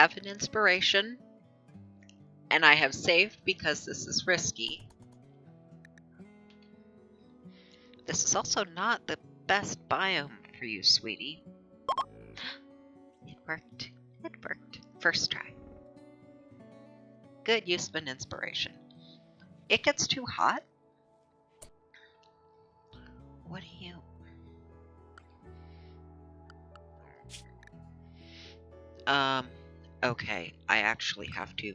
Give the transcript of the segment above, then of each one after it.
have an inspiration, and I have saved because this is risky. This is also not the best biome for you, sweetie. It worked. It worked. First try. Good use of an inspiration. It gets too hot. What do you... Okay, I actually have to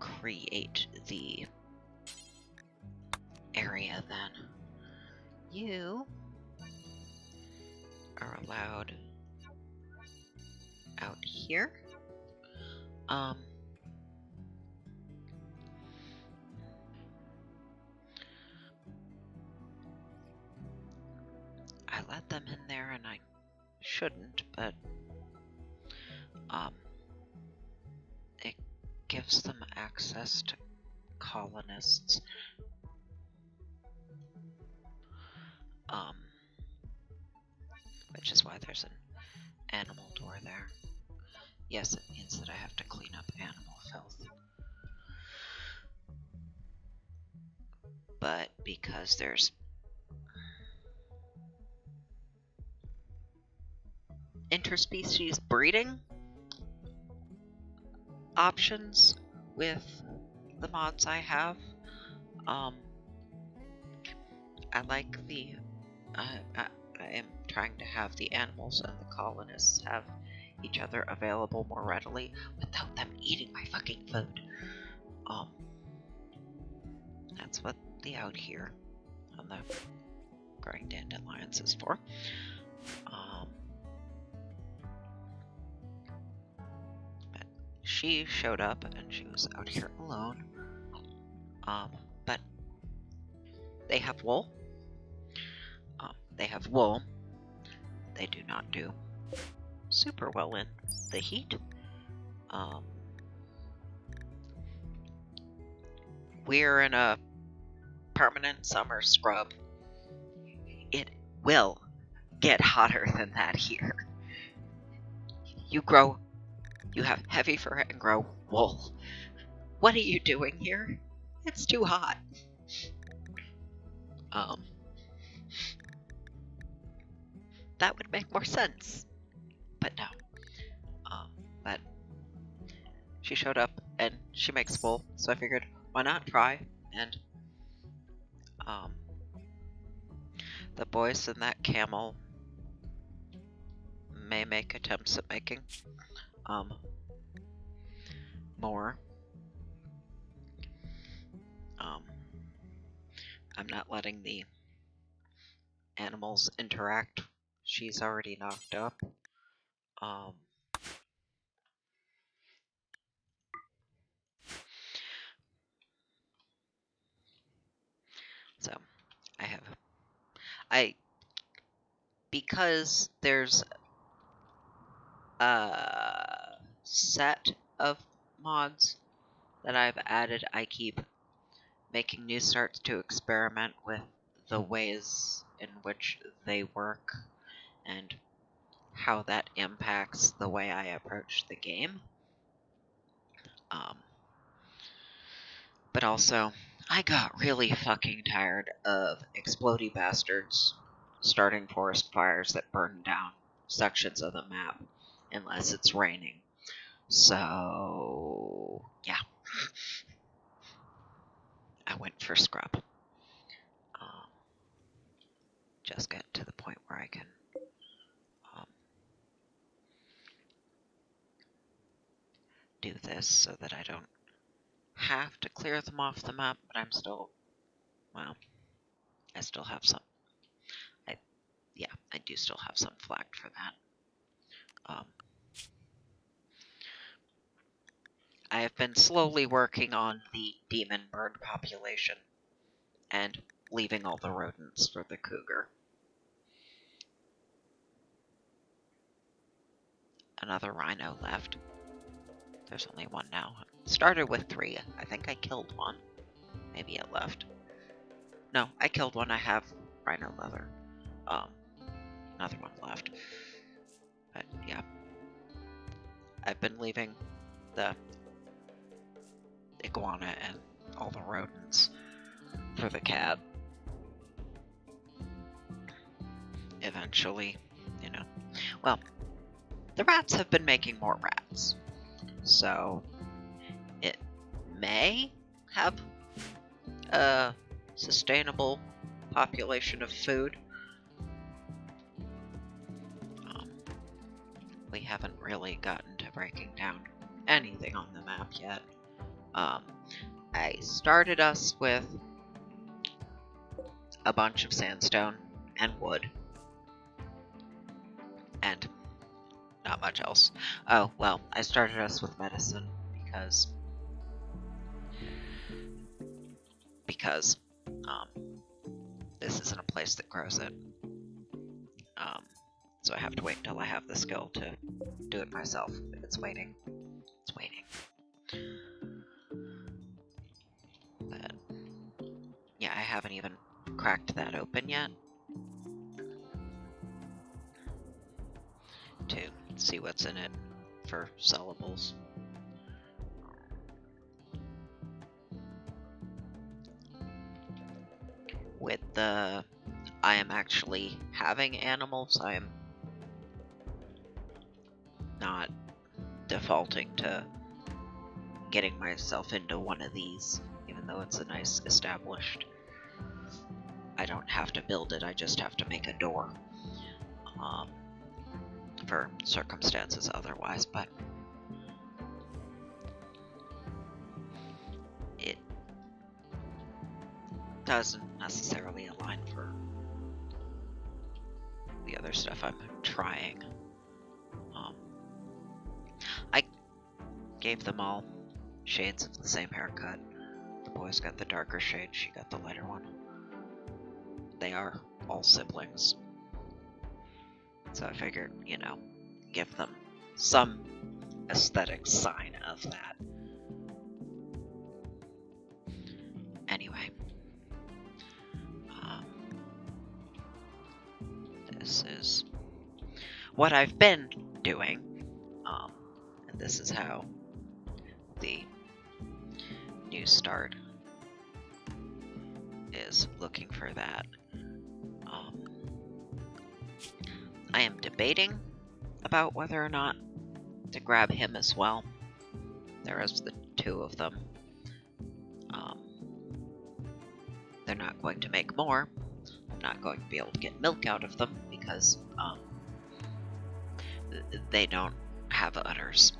create the area then. You are allowed out here. I let them in there and I shouldn't, but it gives them access to colonists. Which is why there's an animal door there. Yes, it means that I have to clean up animal filth. But because there's interspecies breeding options with the mods I have, I like the I am trying to have the animals and the colonists have each other available more readily without them eating my fucking food. That's what the out here on the growing dandelions is for. But she showed up and she was out here alone. But they have wool. They do not do super well in the heat. We're in a permanent summer scrub. It will get hotter than that here. You have heavy fur and grow wool. What are you doing here? It's too hot. That would make more sense. But no. But she showed up and she makes wool, so I figured, why not try? And the boys in that camel may make attempts at making more. I'm not letting the animals interact. She's already knocked up. So because there's a set of mods that I've added, I keep making new starts to experiment with the ways in which they work and how that impacts the way I approach the game. But also, I got really fucking tired of explodey bastards starting forest fires that burn down sections of the map unless it's raining. So, yeah. I went for scrub. Just get to the point where I can do this so that I don't have to clear them off the map, but I'm still, well, I still have some. I do still have some flagged for that. I have been slowly working on the demon bird population and leaving all the rodents for the cougar. Another rhino left. There's only one now. It started with 3. I think I killed one. Maybe it left. No, I killed one. I have rhino leather. Another one left. But yeah. I've been leaving the iguana and all the rodents for the cat. Eventually, you know. Well, the rats have been making more rats, so it may have a sustainable population of food. We haven't really gotten to breaking down anything on the map yet. I started us with a bunch of sandstone and wood, and not much else. Oh, well, I started us with medicine because this isn't a place that grows it. So I have to wait until I have the skill to do it myself. If it's waiting, it's waiting. But yeah, I haven't even cracked that open yet to see what's in it for sellables. With the I am actually having animals, I am not defaulting to getting myself into one of these, even though it's a nice established. I don't have to build it, I just have to make a door for circumstances otherwise, but it doesn't necessarily align for the other stuff I'm trying. I gave them all shades of the same haircut. The boy's got the darker shade, she got the lighter one. They are all siblings. So I figured, you know, give them some aesthetic sign of that. Anyway. This is what I've been doing. And this is how the new start is looking for that. I am debating about whether or not to grab him as well. There is the two of them. They're not going to make more. I'm not going to be able to get milk out of them because they don't have udders.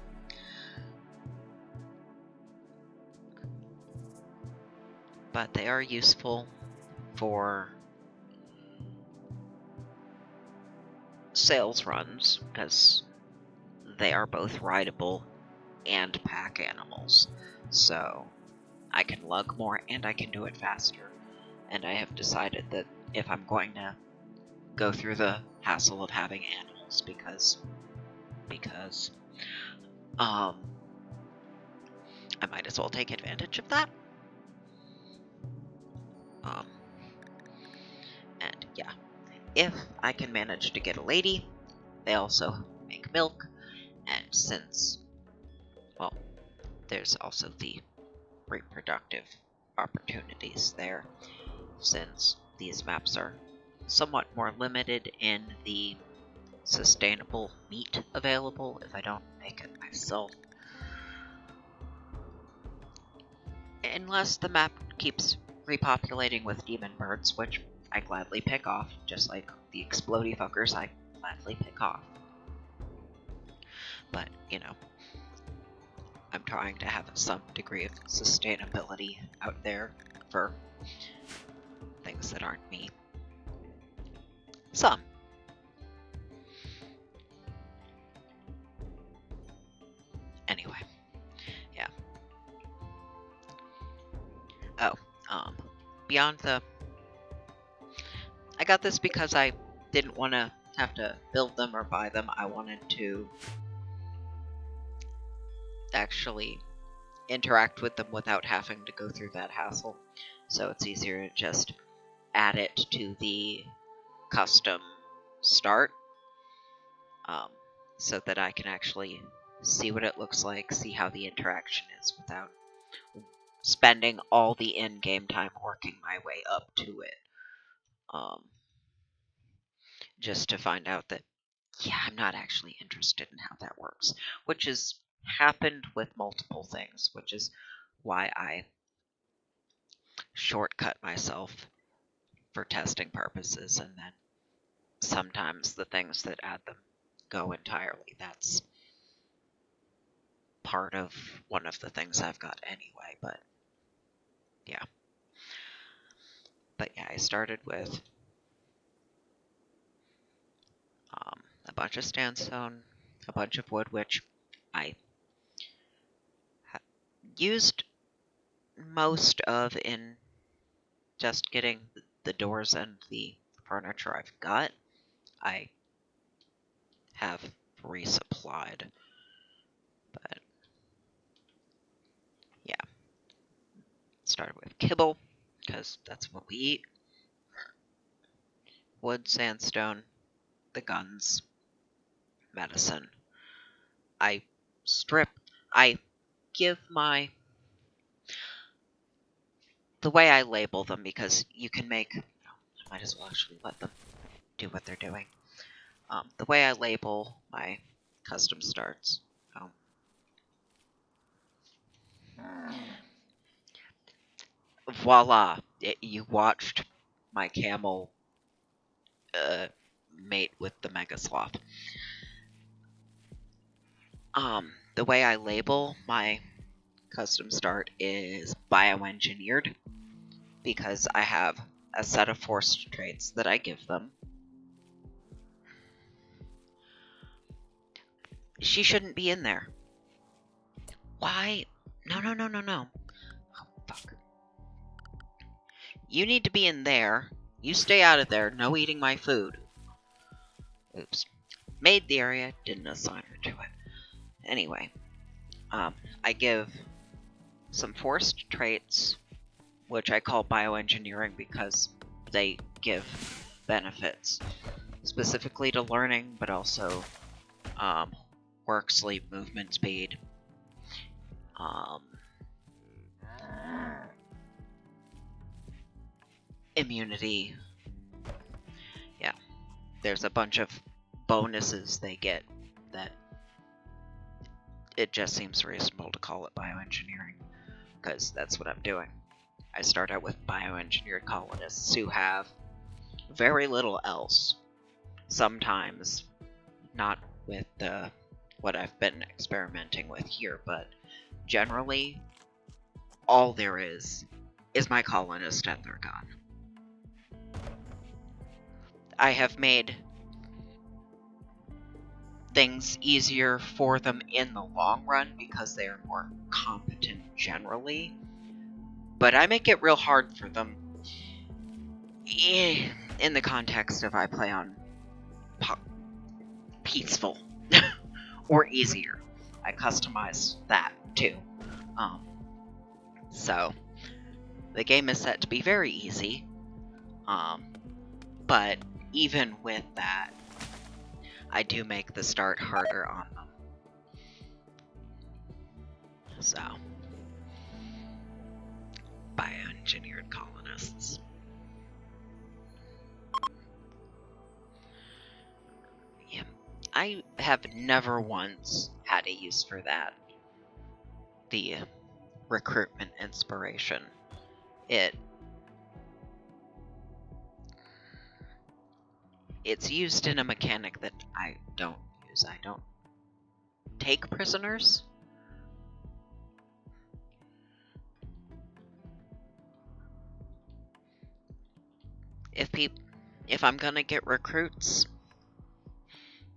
But they are useful for sales runs because they are both rideable and pack animals. So I can lug more and I can do it faster. And I have decided that if I'm going to go through the hassle of having animals because I might as well take advantage of that. And yeah, if I can manage to get a lady, they also make milk, and since, well, there's also the reproductive opportunities there, since these maps are somewhat more limited in the sustainable meat available if I don't make it myself. Unless the map keeps repopulating with demon birds, which I gladly pick off, just like the explodey fuckers I gladly pick off. But, you know, I'm trying to have some degree of sustainability out there for things that aren't me. Some. Anyway, yeah. Oh, beyond the... I got this because I didn't want to have to build them or buy them. I wanted to actually interact with them without having to go through that hassle. So it's easier to just add it to the custom start, so that I can actually see what it looks like, see how the interaction is without spending all the in-game time working my way up to it. Just to find out that, yeah, I'm not actually interested in how that works, which has happened with multiple things, which is why I shortcut myself for testing purposes, and then sometimes the things that add them go entirely. That's part of one of the things I've got anyway, but yeah. But yeah, I started with a bunch of sandstone, a bunch of wood, which I used most of in just getting the doors and the furniture I've got. I have resupplied, but yeah. Started with kibble, because that's what we eat. Wood, sandstone, the guns, medicine. I give the way I label them, because you can make, I might as well actually let them do what they're doing. The way I label my custom starts. Voila! You watched my camel mate with the Mega Sloth. The way I label my custom start is bioengineered, because I have a set of forced traits that I give them. She shouldn't be in there. Why? No. Oh, fuck. You need to be in there. You stay out of there. No eating my food. Oops. Made the area, didn't assign her to it. Anyway, I give some forced traits, which I call bioengineering because they give benefits, specifically to learning, but also work, sleep, movement speed. Immunity. Yeah, there's a bunch of bonuses they get that it just seems reasonable to call it bioengineering, because that's what I'm doing. I start out with bioengineered colonists who have very little else. Sometimes not with what I've been experimenting with here, but generally all there is my colonist and their gun. I have made things easier for them in the long run because they are more competent generally, but I make it real hard for them in the context of I play on peaceful or easier. I customize that too. So the game is set to be very easy, but even with that, I do make the start harder on them. So, bioengineered colonists. Yeah, I have never once had a use for that. The recruitment inspiration. It's used in a mechanic that I don't use. I don't take prisoners. If I'm gonna get recruits,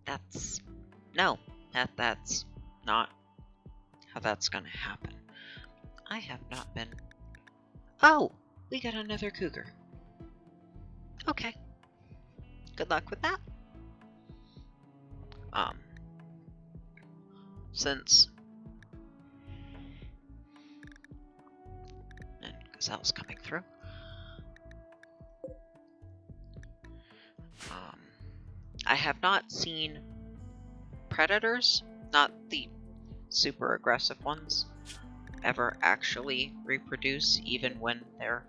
that's not how that's gonna happen. I have not been. Oh, we got another cougar. Okay. Good luck with that. Since and Gazelle's coming through. I have not seen predators, not the super aggressive ones ever actually reproduce, even when there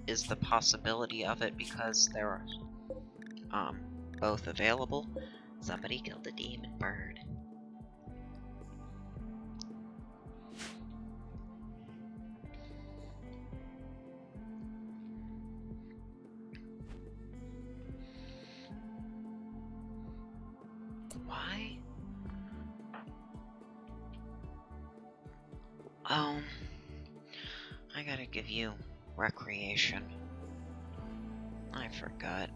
is the possibility of it because they're both available. Somebody killed a demon bird. Why? I gotta give you recreation. I forgot.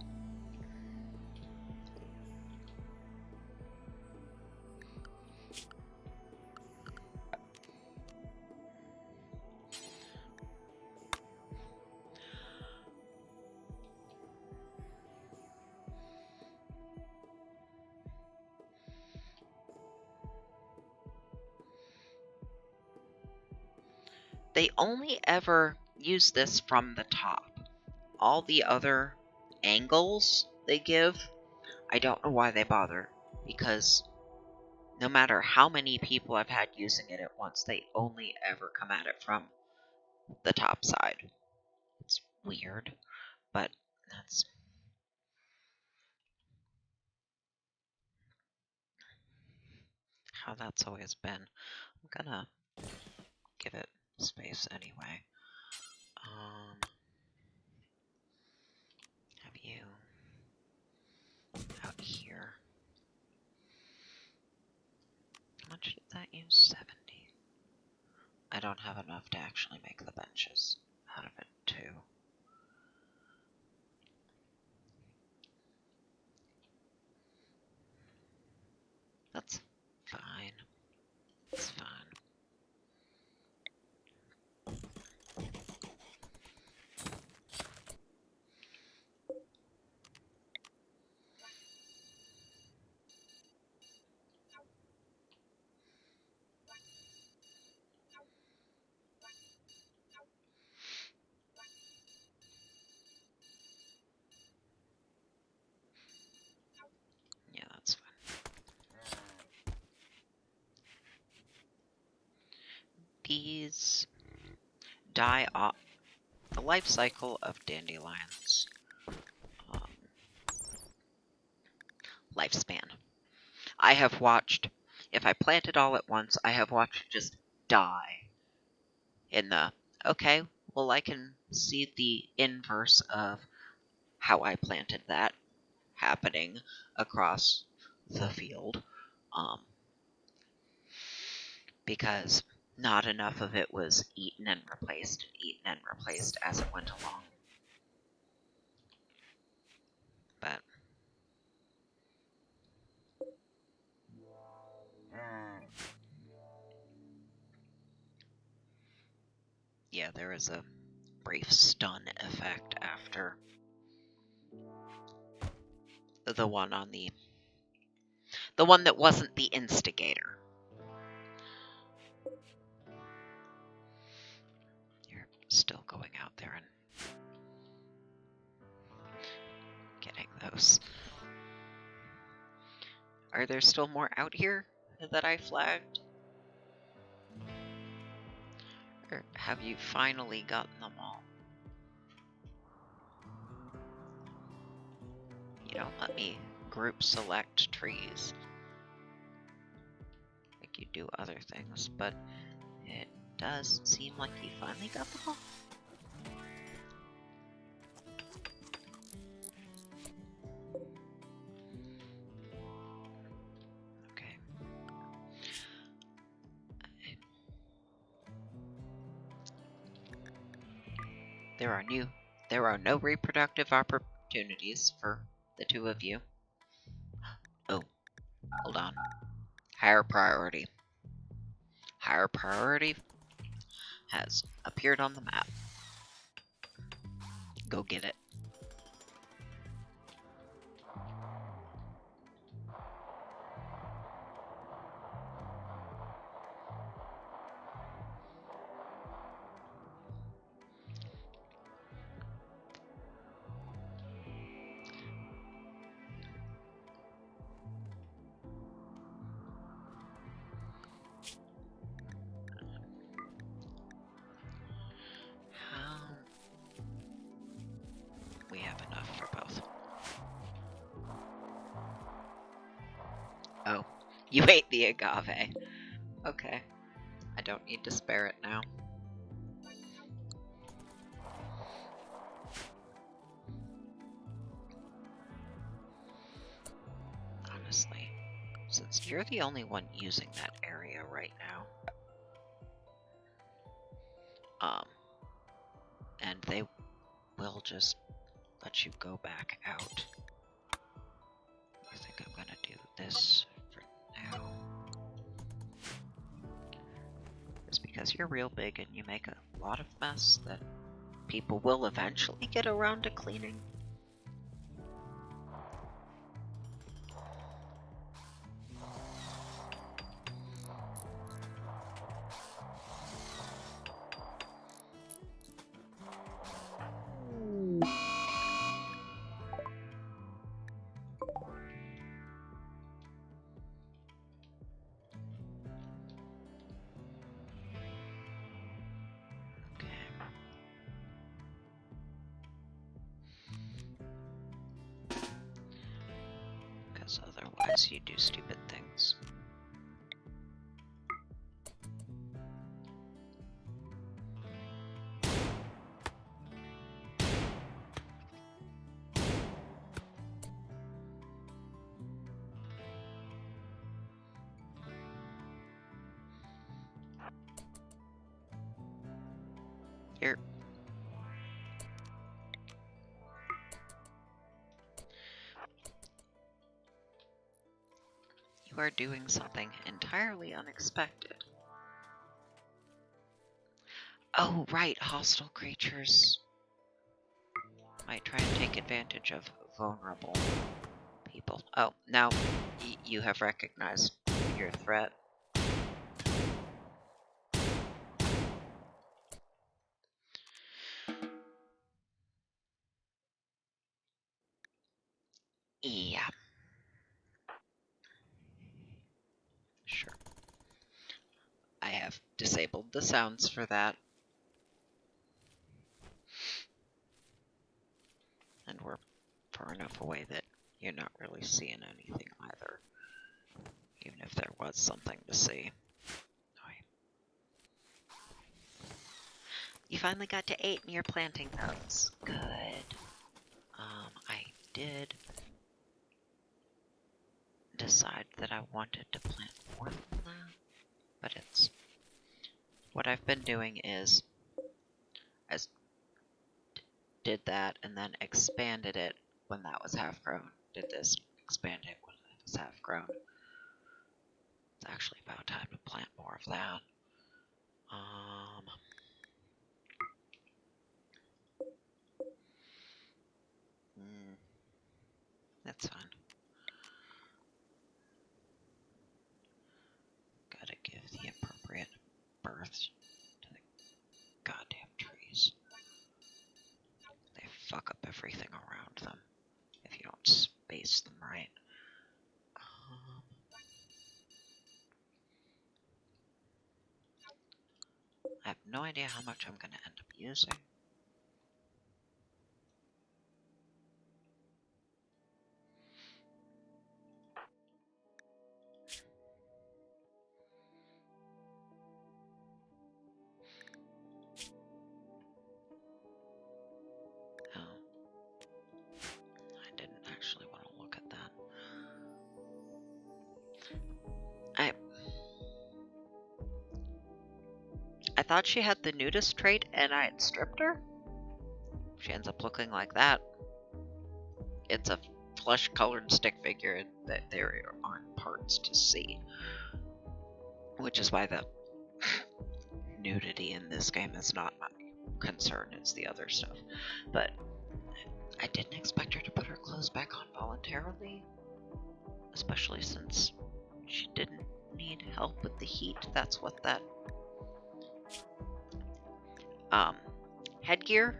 They only ever use this from the top. All the other angles they give, I don't know why they bother, because no matter how many people I've had using it at once, they only ever come at it from the top side. It's weird, but that's how that's always been. I'm gonna give it space anyway. Have you out here? How much did that use? 70. I don't have enough to actually make the benches out of it, too. That's fine. It's fine. Yeah, that's fine. These die off the life cycle of dandelions. Lifespan. I have watched, if I plant it all at once, I have watched it just die in the, okay, well, I can see the inverse of how I planted that happening across the field, because not enough of it was eaten and replaced as it went along. But yeah, there is a brief stun effect after the one on the one that wasn't the instigator. You're still going out there and getting those. Are there still more out here that I flagged? Or have you finally gotten them all? You don't let me group select trees like you do other things, but it does seem like you finally got them all. Okay. There are no reproductive opportunities for the two of you. Oh, hold on. Higher priority. Higher priority has appeared on the map. Go get it. we have enough for both. Oh, you ate the agave. Okay. I don't need to spare it now. Honestly, since you're the only one using that area right now, and they will just let you go back out. I think I'm gonna do this for now. It's because you're real big and you make a lot of mess that people will eventually get around to cleaning. Because otherwise you do stupid things. Here. You are doing something entirely unexpected. Oh, right, hostile creatures might try and take advantage of vulnerable people. Oh, now you have recognized your threat. Yeah. Sure. I have disabled the sounds for that. And we're far enough away that you're not really seeing anything either. Even if there was something to see. You finally got to 8 and you're planting those. Good. I did decide that I wanted to plant more than that, but it's... What I've been doing is I did that and then expanded it when that was half grown. Did this, expand it when it was half grown. It's actually about time to plant more of that. That's fine. Gotta give the appropriate birth to the goddamn trees. They fuck up everything around them if you don't space them right. I have no idea how much I'm gonna end up using. I didn't actually want to look at that. I thought she had the nudist trait and I had stripped her. She ends up looking like that. It's a flesh-colored stick figure that there aren't parts to see. Which is why the nudity in this game is not my concern, it's the other stuff. But I didn't expect her to put her clothes back on voluntarily. Especially since she didn't need help with the heat. That's what that headgear.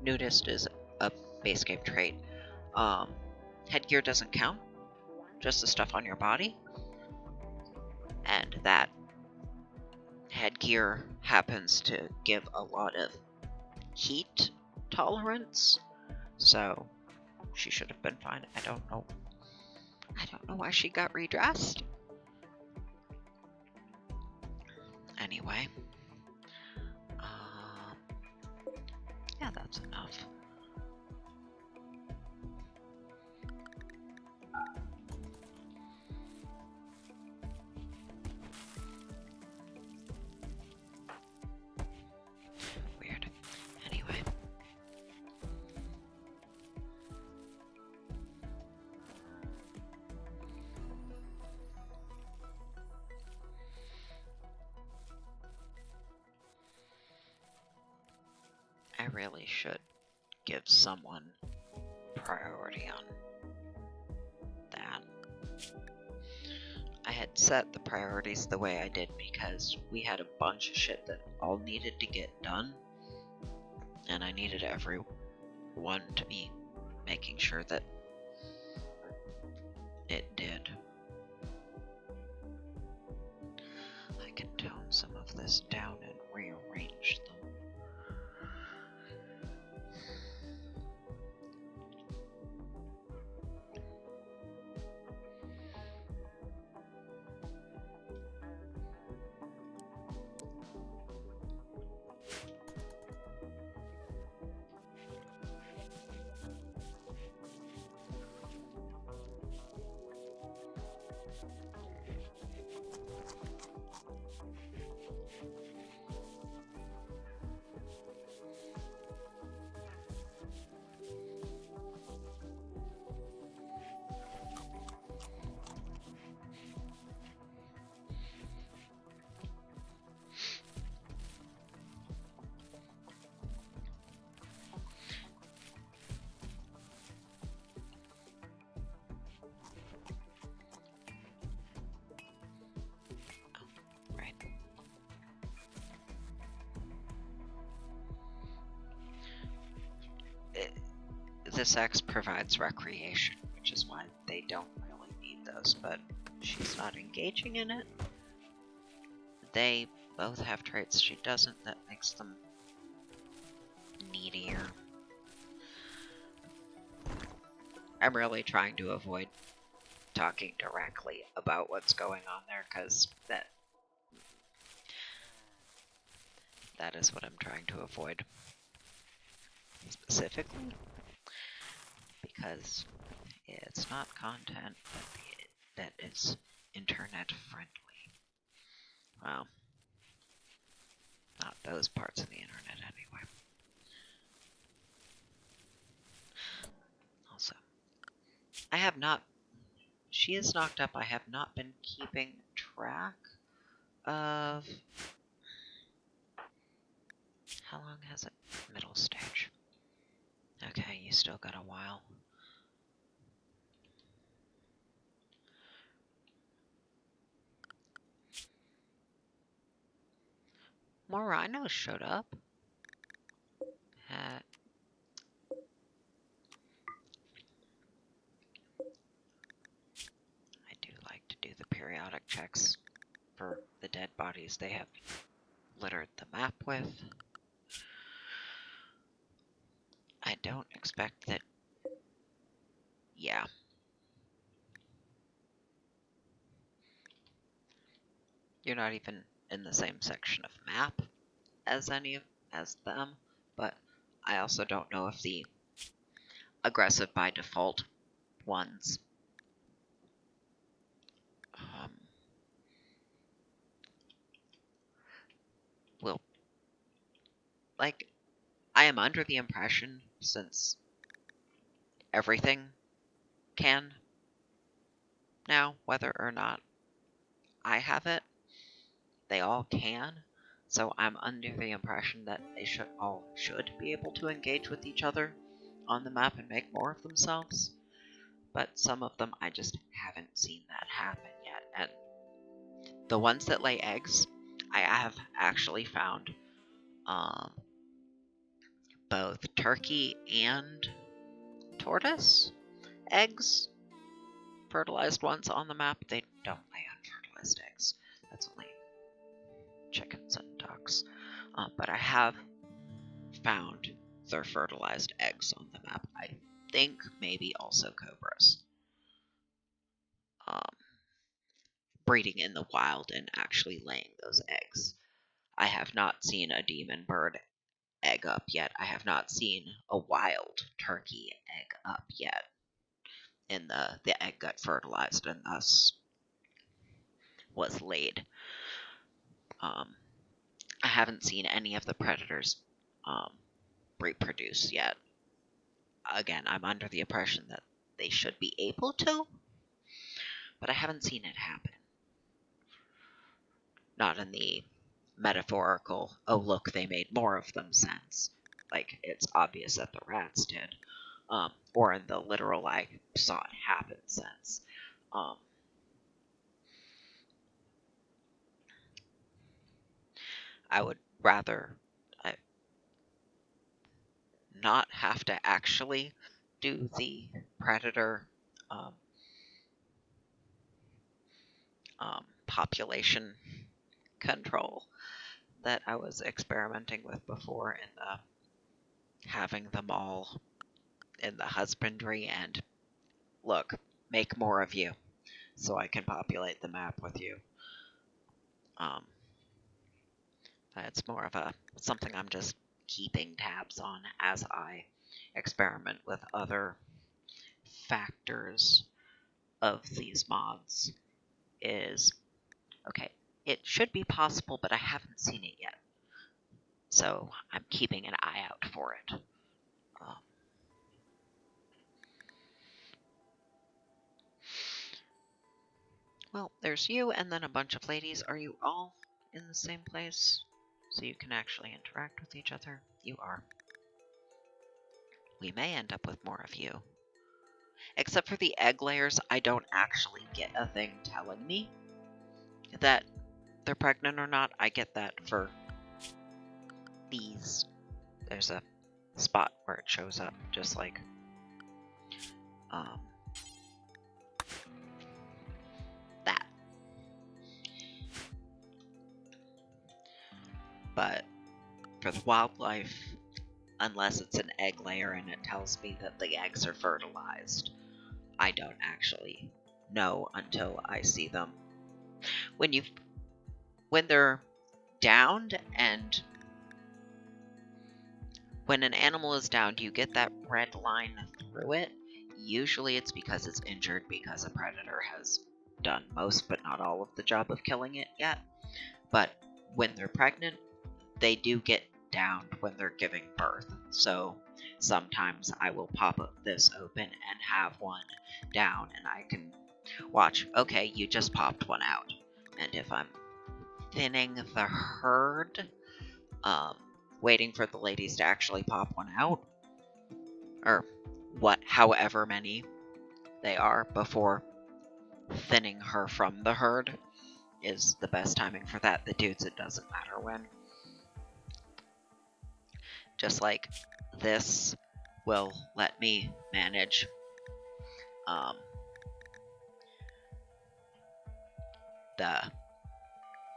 Nudist is a base game trait. Headgear doesn't count, just the stuff on your body. And that headgear happens to give a lot of heat tolerance, so she should have been fine. I don't know why she got redressed. Anyway, yeah, that's enough. Weird. Anyway. I really should give someone priority on that. I had set the priorities the way I did because we had a bunch of shit that all needed to get done, and I needed everyone to be making sure that it did. I can tone some of this down and rearrange them. This X provides recreation, which is why they don't really need those, but she's not engaging in it. They both have traits she doesn't that makes them needier. I'm really trying to avoid talking directly about what's going on there, because that is what I'm trying to avoid specifically, because it's not content that is internet friendly. Well, not those parts of the internet anyway. Also, I have not, she is knocked up, I have not been keeping track of, how long has it? Middle stage. Okay, you still got a while. More rhinos showed up. I do like to do the periodic checks for the dead bodies they have littered the map with. I don't expect that. Yeah. You're not even in the same section of map as them, but I also don't know if the aggressive by default ones will, like, I am under the impression, since everything can now, whether or not I have it, they all can. So I'm under the impression that they should be able to engage with each other on the map and make more of themselves. But some of them, I just haven't seen that happen yet. And the ones that lay eggs, I have actually found both turkey and tortoise eggs, fertilized ones on the map. They don't lay unfertilized eggs. That's only chickens and ducks. But I have found other fertilized eggs on the map. I think maybe also cobras. Breeding in the wild and actually laying those eggs. I have not seen a demon bird egg up yet. I have not seen a wild turkey egg up yet. And the egg got fertilized and thus was laid. I haven't seen any of the predators reproduce yet. Again, I'm under the impression that they should be able to, but I haven't seen it happen. Not in the metaphorical, oh look, they made more of them sense. Like, it's obvious that the rats did. Or in the literal, I saw it happen sense. I would rather not have to actually do the predator population control that I was experimenting with before in the having them all in the husbandry and look, make more of you so I can populate the map with you. It's more of something I'm just keeping tabs on as I experiment with other factors of these mods. Is okay, it should be possible, but I haven't seen it yet, so I'm keeping an eye out for it. Well, there's you and then a bunch of ladies. Are you all in the same place so you can actually interact with each other? You are. We may end up with more of you. Except for the egg layers, I don't actually get a thing telling me that they're pregnant or not. I get that for these. There's a spot where it shows up, just like that. But for the wildlife, unless it's an egg layer and it tells me that the eggs are fertilized, I don't actually know until I see them. When they're downed, and when an animal is downed, you get that red line through it. Usually it's because it's injured because a predator has done most but not all of the job of killing it yet. But when they're pregnant, they do get downed when they're giving birth. So sometimes I will pop this open and have one down, and I can watch, okay, you just popped one out. And if I'm thinning the herd, waiting for the ladies to actually pop one out, or however many they are before thinning her from the herd, is the best timing for that. The dudes, it doesn't matter when. Just like this will let me manage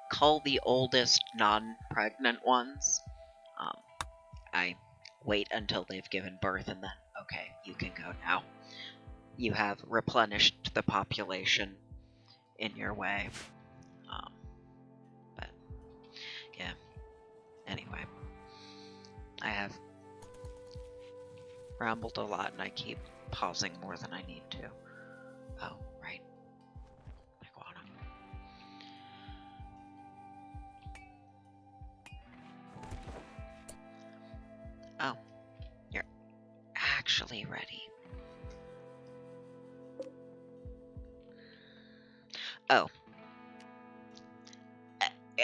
cull the oldest non-pregnant ones. I wait until they've given birth and then, okay, you can go now. You have replenished the population in your way. But, yeah. Anyway. I have rambled a lot and I keep pausing more than I need to. Oh, right. Iguana. Oh, you're actually ready. Oh.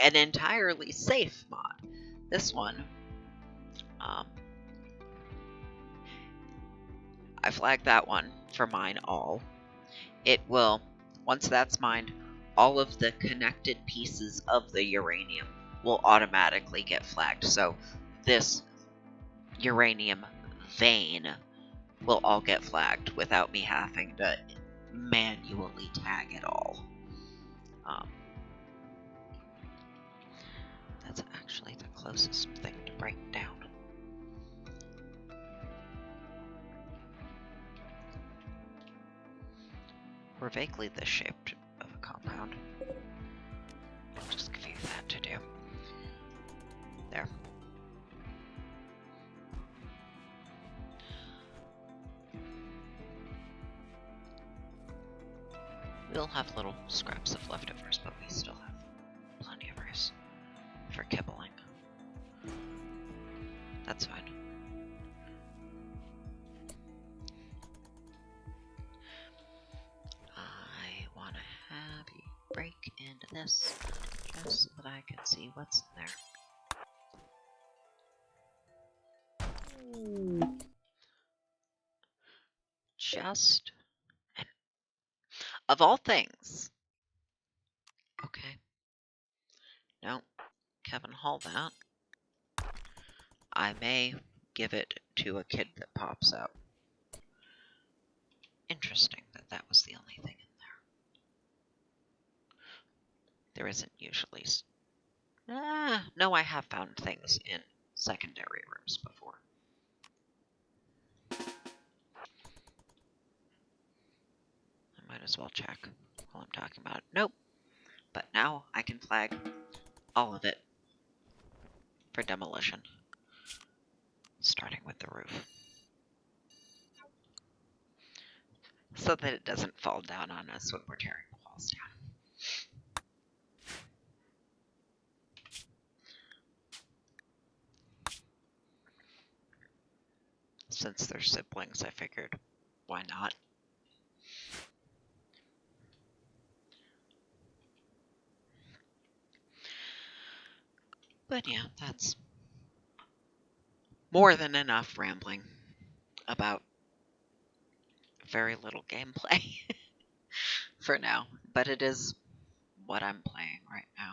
An entirely safe mod. This one, I flagged that one for mine all. It will, once that's mined, all of the connected pieces of the uranium will automatically get flagged. So this uranium vein will all get flagged without me having to manually tag it all. That's actually the closest thing to break down. or vaguely this shaped of a compound. I'll just give you that to do. There. We'll have little scraps of leftovers, but we still have plenty of rice for kibbling. That's fine. I want to have you break into this just so that I can see what's in there. Just, of all things. Okay. No, Kevin Hall that. I may give it to a kid that pops out. Interesting that that was the only thing in there. There isn't usually... no, I have found things in secondary rooms before. I might as well check while I'm talking about it. Nope. But now I can flag all of it for demolition. Starting with the roof. So that it doesn't fall down on us when we're tearing the walls down. Since they're siblings, I figured, why not? But yeah, that's more than enough rambling about very little gameplay for now. But it is what I'm playing right now.